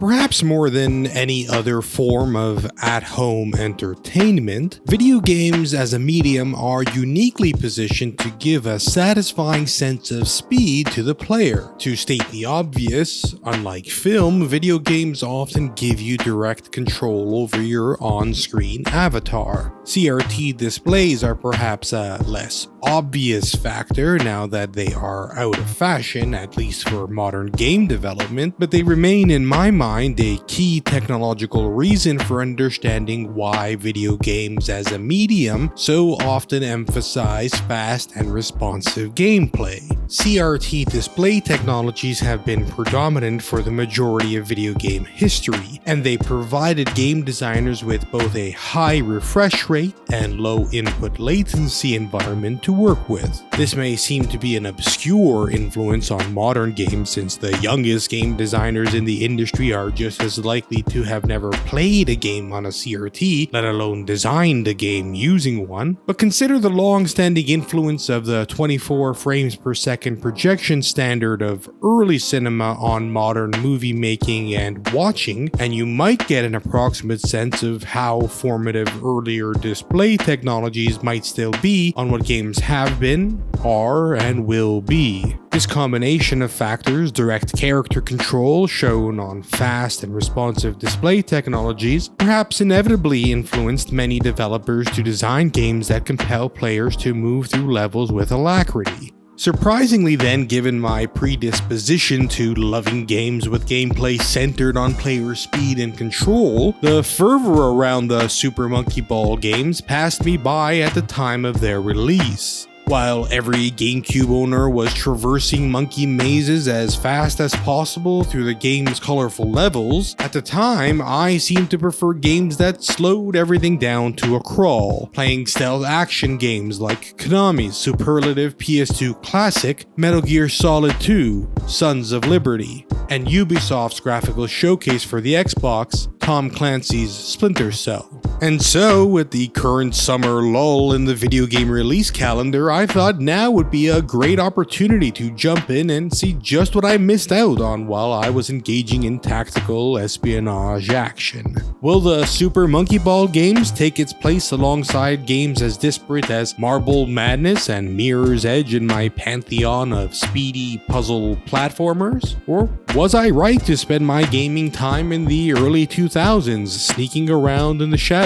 perhaps more than any other form of at-home entertainment, video games as a medium are uniquely positioned to give a satisfying sense of speed to the player. To state the obvious, unlike film, video games often give you direct control over your on-screen avatar. CRT displays are perhaps a less obvious factor now that they are out of fashion, at least for modern game development, but they remain in my mind a key technological reason for understanding why video games as a medium so often emphasize fast and responsive gameplay. CRT display technologies have been predominant for the majority of video game history, and they provided game designers with both a high refresh rate and low input latency environment to work with. This may seem to be an obscure influence on modern games, since the youngest game designers in the industry are just as likely to have never played a game on a CRT, let alone designed a game using one. But consider the long-standing influence of the 24 frames per second projection standard of early cinema on modern movie making and watching, and you might get an approximate sense of how formative earlier display technologies might still be on what games have been, are, and will be. This combination of factors, direct character control shown on fast and responsive display technologies, perhaps inevitably influenced many developers to design games that compel players to move through levels with alacrity. Surprisingly then, given my predisposition to loving games with gameplay centered on player speed and control, the fervor around the Super Monkey Ball games passed me by at the time of their release. While every GameCube owner was traversing monkey mazes as fast as possible through the game's colorful levels, at the time I seemed to prefer games that slowed everything down to a crawl, playing stealth action games like Konami's superlative PS2 classic Metal Gear Solid 2: Sons of Liberty, and Ubisoft's graphical showcase for the Xbox, Tom Clancy's Splinter Cell. And so, with the current summer lull in the video game release calendar, I thought now would be a great opportunity to jump in and see just what I missed out on while I was engaging in tactical espionage action. Will the Super Monkey Ball games take its place alongside games as disparate as Marble Madness and Mirror's Edge in my pantheon of speedy puzzle platformers? Or was I right to spend my gaming time in the early 2000s sneaking around in the shadows?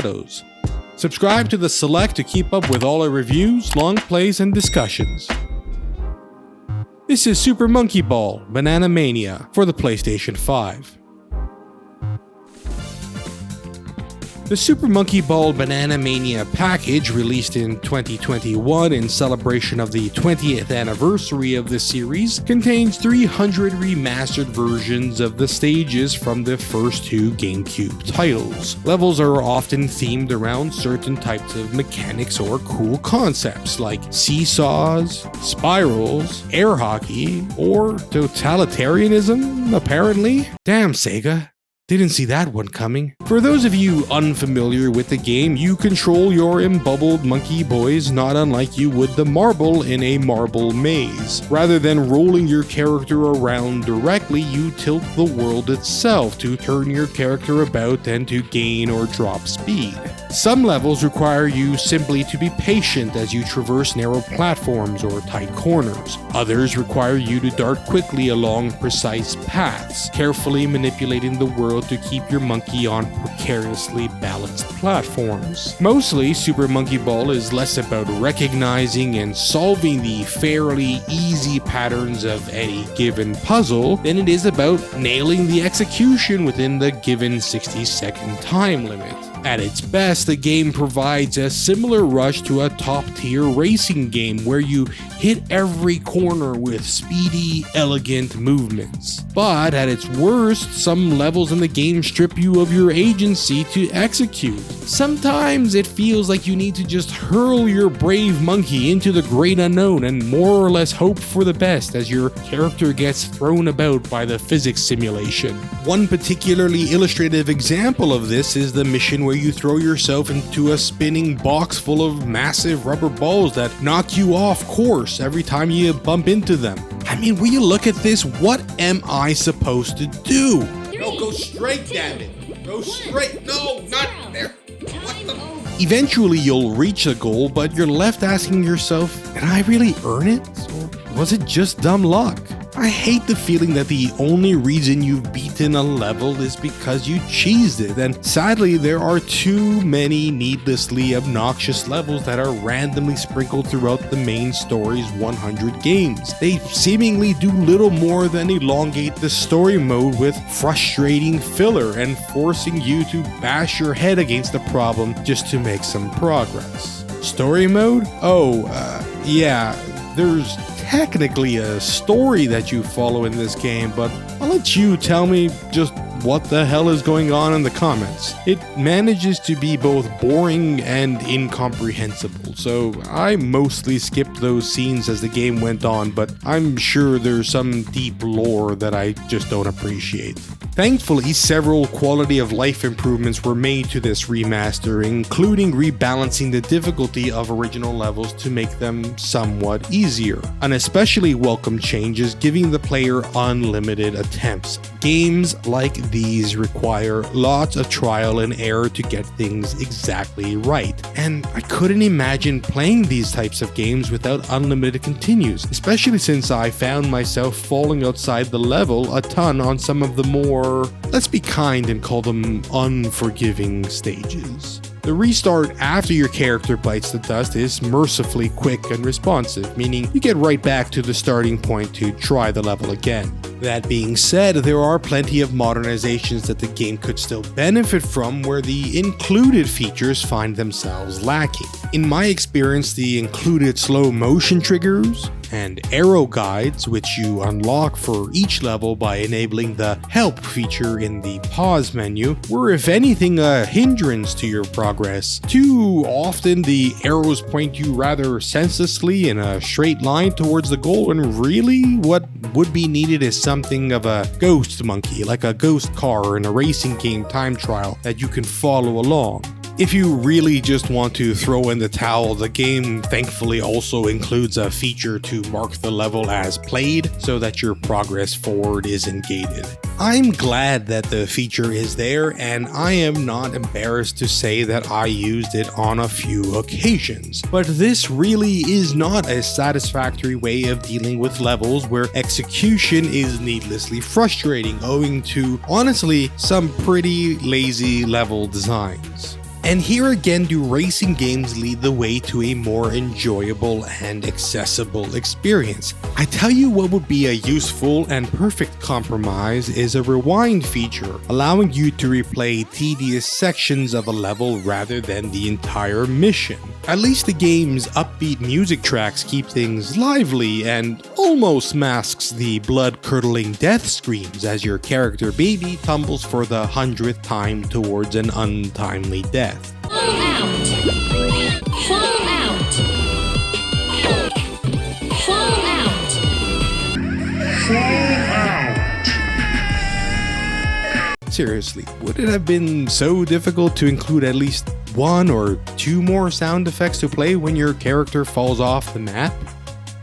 Subscribe to the Select to keep up with all our reviews, long plays, and discussions. This is Super Monkey Ball Banana Mania for the PlayStation 5. The Super Monkey Ball Banana Mania package, released in 2021 in celebration of the 20th anniversary of the series, contains 300 remastered versions of the stages from the first two GameCube titles. Levels are often themed around certain types of mechanics or cool concepts like seesaws, spirals, air hockey, or totalitarianism, apparently. Damn, Sega. Didn't see that one coming. For those of you unfamiliar with the game, you control your embubbled monkey boys not unlike you would the marble in a marble maze. Rather than rolling your character around directly, you tilt the world itself to turn your character about and to gain or drop speed. Some levels require you simply to be patient as you traverse narrow platforms or tight corners. Others require you to dart quickly along precise paths, carefully manipulating the world to keep your monkey on precariously balanced platforms. Mostly, Super Monkey Ball is less about recognizing and solving the fairly easy patterns of any given puzzle than it is about nailing the execution within the given 60-second time limit. At its best, the game provides a similar rush to a top-tier racing game where you hit every corner with speedy, elegant movements. But at its worst, some levels in the game strip you of your agency to execute. Sometimes it feels like you need to just hurl your brave monkey into the great unknown and more or less hope for the best as your character gets thrown about by the physics simulation. One particularly illustrative example of this is the mission where you throw yourself into a spinning box full of massive rubber balls that knock you off course every time you bump into them. I mean, will you look at this? What am I supposed to do? You're No, go straight, damn it. Go straight. No, not there. What the? Eventually, you'll reach the goal, but you're left asking yourself, did I really earn it? Or was it just dumb luck? I hate the feeling that the only reason you've beaten a level is because you cheesed it, and sadly there are too many needlessly obnoxious levels that are randomly sprinkled throughout the main story's 100 games. They seemingly do little more than elongate the story mode with frustrating filler and forcing you to bash your head against the problem just to make some progress. Story mode? Yeah, there's technically a story that you follow in this game, but I'll let you tell me just what the hell is going on in the comments. It manages to be both boring and incomprehensible, so I mostly skipped those scenes as the game went on, but I'm sure there's some deep lore that I just don't appreciate. Thankfully, several quality of life improvements were made to this remaster, including rebalancing the difficulty of original levels to make them somewhat easier. An especially welcome change is giving the player unlimited attempts. Games like these require lots of trial and error to get things exactly right, and I couldn't imagine playing these types of games without unlimited continues, especially since I found myself falling outside the level a ton on some of the more, let's be kind and call them unforgiving stages. The restart after your character bites the dust is mercifully quick and responsive, meaning you get right back to the starting point to try the level again. That being said, there are plenty of modernizations that the game could still benefit from where the included features find themselves lacking. In my experience, the included slow motion triggers and arrow guides, which you unlock for each level by enabling the help feature in the pause menu, were if anything a hindrance to your progress. Too often the arrows point you rather senselessly in a straight line towards the goal, and really what would be needed is something of a ghost monkey, like a ghost car in a racing game time trial that you can follow along. If you really just want to throw in the towel, the game thankfully also includes a feature to mark the level as played so that your progress forward isn't gated. I'm glad that the feature is there, and I am not embarrassed to say that I used it on a few occasions. But this really is not a satisfactory way of dealing with levels where execution is needlessly frustrating, owing to, honestly, some pretty lazy level designs. And here again do racing games lead the way to a more enjoyable and accessible experience. I tell you what would be a useful and perfect compromise is a rewind feature, allowing you to replay tedious sections of a level rather than the entire mission. At least the game's upbeat music tracks keep things lively and almost masks the blood-curdling death screams as your character baby tumbles for the 100th time towards an untimely death. Fall out! Fall out! Fall out! Fall out! Seriously, would it have been so difficult to include at least one or two more sound effects to play when your character falls off the map?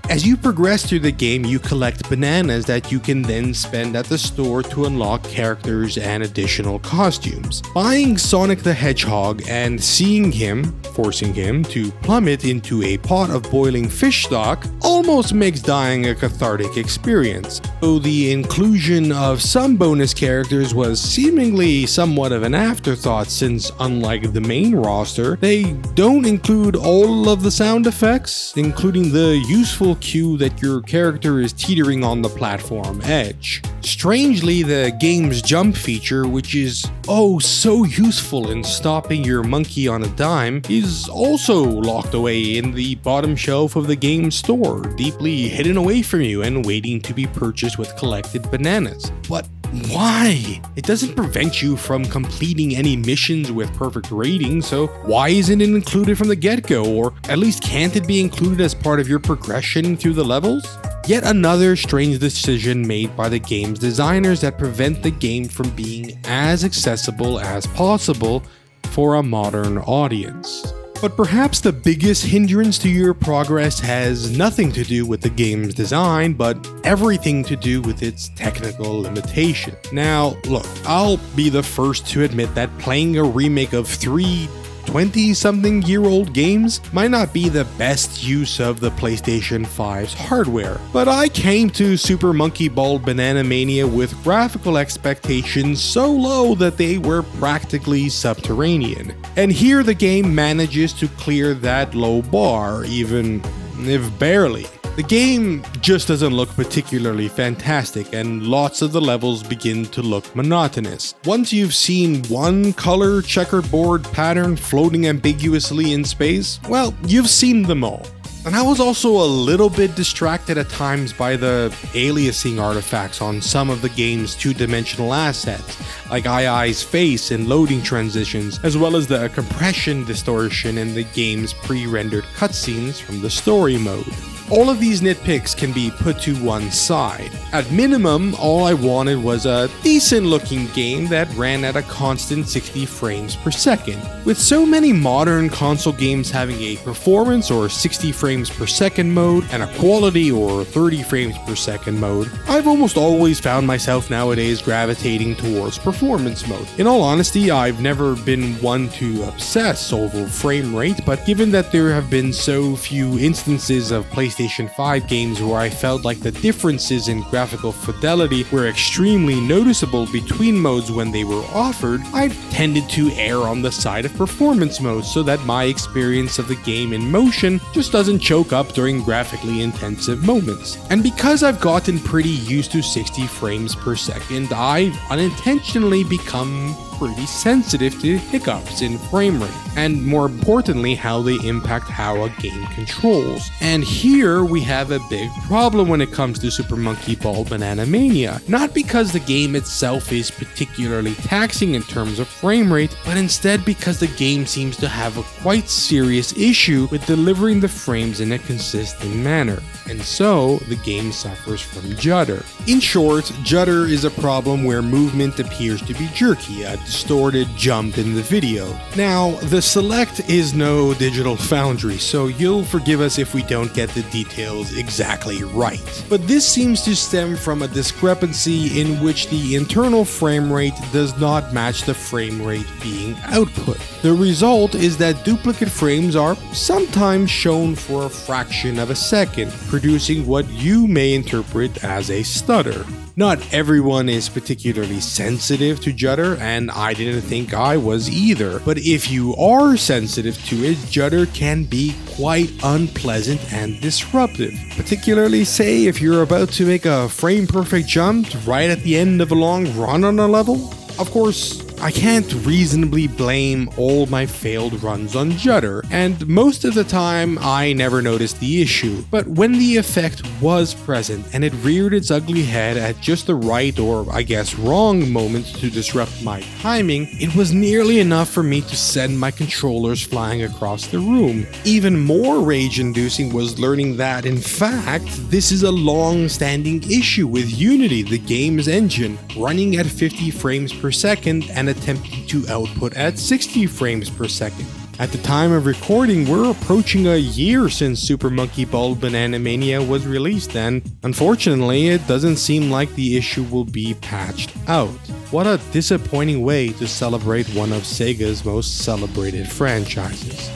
As you progress through the game, you collect bananas that you can then spend at the store to unlock characters and additional costumes. Buying Sonic the Hedgehog and seeing him, forcing him to plummet into a pot of boiling fish stock, almost makes dying a cathartic experience. Though the inclusion of some bonus characters was seemingly somewhat of an afterthought, since unlike the main roster, they don't include all of the sound effects, including the useful cue that your character is teetering on the platform edge. Strangely, the game's jump feature, which is oh so useful in stopping your monkey on a dime, is also locked away in the bottom shelf of the game store, deeply hidden away from you and waiting to be purchased with collected bananas. But why? It doesn't prevent you from completing any missions with perfect ratings, so why isn't it included from the get-go? Or at least can't it be included as part of your progression through the levels? Yet another strange decision made by the game's designers that prevent the game from being as accessible as possible for a modern audience. But perhaps the biggest hindrance to your progress has nothing to do with the game's design, but everything to do with its technical limitation. Now, look, I'll be the first to admit that playing a remake of 20-something-year-old games might not be the best use of the PlayStation 5's hardware, but I came to Super Monkey Ball Banana Mania with graphical expectations so low that they were practically subterranean. And here the game manages to clear that low bar, even if barely. The game just doesn't look particularly fantastic, and lots of the levels begin to look monotonous. Once you've seen one color checkerboard pattern floating ambiguously in space, well, you've seen them all. And I was also a little bit distracted at times by the aliasing artifacts on some of the game's two-dimensional assets, like II's face and loading transitions, as well as the compression distortion in the game's pre-rendered cutscenes from the story mode. All of these nitpicks can be put to one side. At minimum, all I wanted was a decent looking game that ran at a constant 60 frames per second. With so many modern console games having a performance or 60 frames per second mode and a quality or 30 frames per second mode, I've almost always found myself nowadays gravitating towards performance mode. In all honesty, I've never been one to obsess over frame rate, but given that there have been so few instances of PlayStation 5 games where I felt like the differences in graphical fidelity were extremely noticeable between modes when they were offered, I've tended to err on the side of performance mode so that my experience of the game in motion just doesn't choke up during graphically intensive moments. And because I've gotten pretty used to 60 frames per second, I've unintentionally become pretty sensitive to hiccups in frame rate, and more importantly, how they impact how a game controls. And here we have a big problem when it comes to Super Monkey Ball Banana Mania. Not because the game itself is particularly taxing in terms of frame rate, but instead because the game seems to have a quite serious issue with delivering the frames in a consistent manner. And so, the game suffers from judder. In short, judder is a problem where movement appears to be jerky, a distorted jump in the video. Now, the Select is no digital foundry, so you'll forgive us if we don't get the details exactly right. But this seems to stem from a discrepancy in which the internal frame rate does not match the frame rate being output. The result is that duplicate frames are sometimes shown for a fraction of a second, producing what you may interpret as a stutter. Not everyone is particularly sensitive to judder, and I didn't think I was either. But if you are sensitive to it, judder can be quite unpleasant and disruptive. Particularly, say, if you're about to make a frame-perfect jump right at the end of a long run on a level. Of course, I can't reasonably blame all my failed runs on judder, and most of the time I never noticed the issue. But when the effect was present and it reared its ugly head at just the right, or I guess wrong, moment to disrupt my timing, it was nearly enough for me to send my controllers flying across the room. Even more rage-inducing was learning that, in fact, this is a long-standing issue with Unity, the game's engine, running at 50 frames per second and attempting to output at 60 frames per second. At the time of recording, we're approaching a year since Super Monkey Ball Banana Mania was released, and unfortunately, it doesn't seem like the issue will be patched out. What a disappointing way to celebrate one of Sega's most celebrated franchises.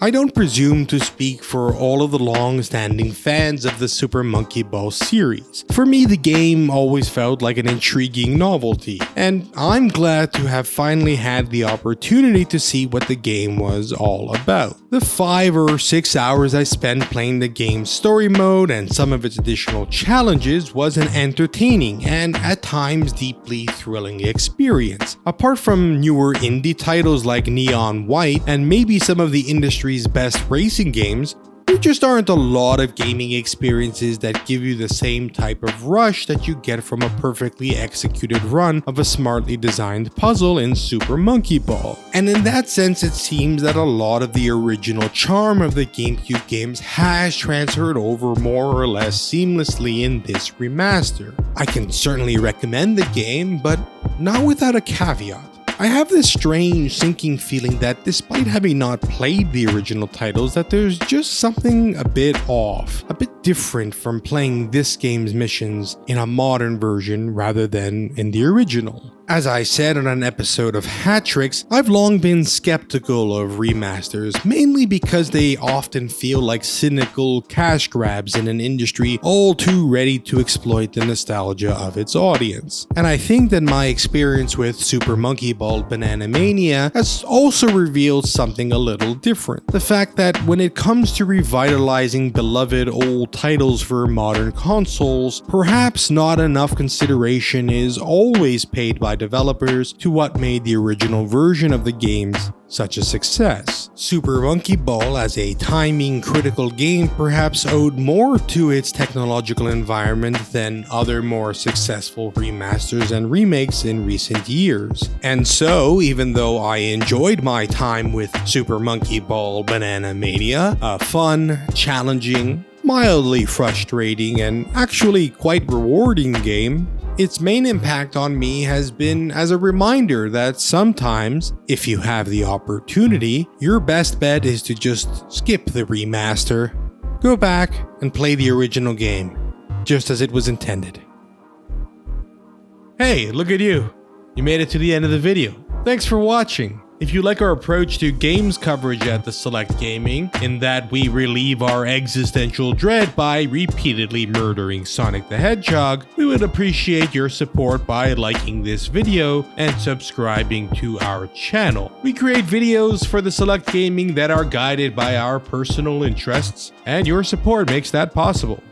I don't presume to speak for all of the long-standing fans of the Super Monkey Ball series. For me, the game always felt like an intriguing novelty, and I'm glad to have finally had the opportunity to see what the game was all about. The 5 or 6 hours I spent playing the game's story mode and some of its additional challenges was an entertaining and at times deeply thrilling experience. Apart from newer indie titles like Neon White and maybe some of the industry's best racing games, there just aren't a lot of gaming experiences that give you the same type of rush that you get from a perfectly executed run of a smartly designed puzzle in Super Monkey Ball. And in that sense, it seems that a lot of the original charm of the GameCube games has transferred over more or less seamlessly in this remaster. I can certainly recommend the game, but not without a caveat. I have this strange sinking feeling that despite having not played the original titles, that there's just something a bit off, a bit different from playing this game's missions in a modern version rather than in the original. As I said on an episode of Hat Tricks, I've long been skeptical of remasters, mainly because they often feel like cynical cash grabs in an industry all too ready to exploit the nostalgia of its audience. And I think that my experience with Super Monkey Ball Banana Mania has also revealed something a little different. The fact that when it comes to revitalizing beloved old titles for modern consoles, perhaps not enough consideration is always paid by developers to what made the original version of the games such a success. Super Monkey Ball, as a timing critical game, perhaps owed more to its technological environment than other more successful remasters and remakes in recent years. And so, even though I enjoyed my time with Super Monkey Ball Banana Mania, a fun, challenging, mildly frustrating, and actually quite rewarding game, its main impact on me has been as a reminder that sometimes, if you have the opportunity, your best bet is to just skip the remaster, go back and play the original game, just as it was intended. Hey, look at you! You made it to the end of the video. Thanks for watching. If you like our approach to games coverage at The Select Gaming, in that we relieve our existential dread by repeatedly murdering Sonic the Hedgehog, we would appreciate your support by liking this video and subscribing to our channel. We create videos for The Select Gaming that are guided by our personal interests, and your support makes that possible.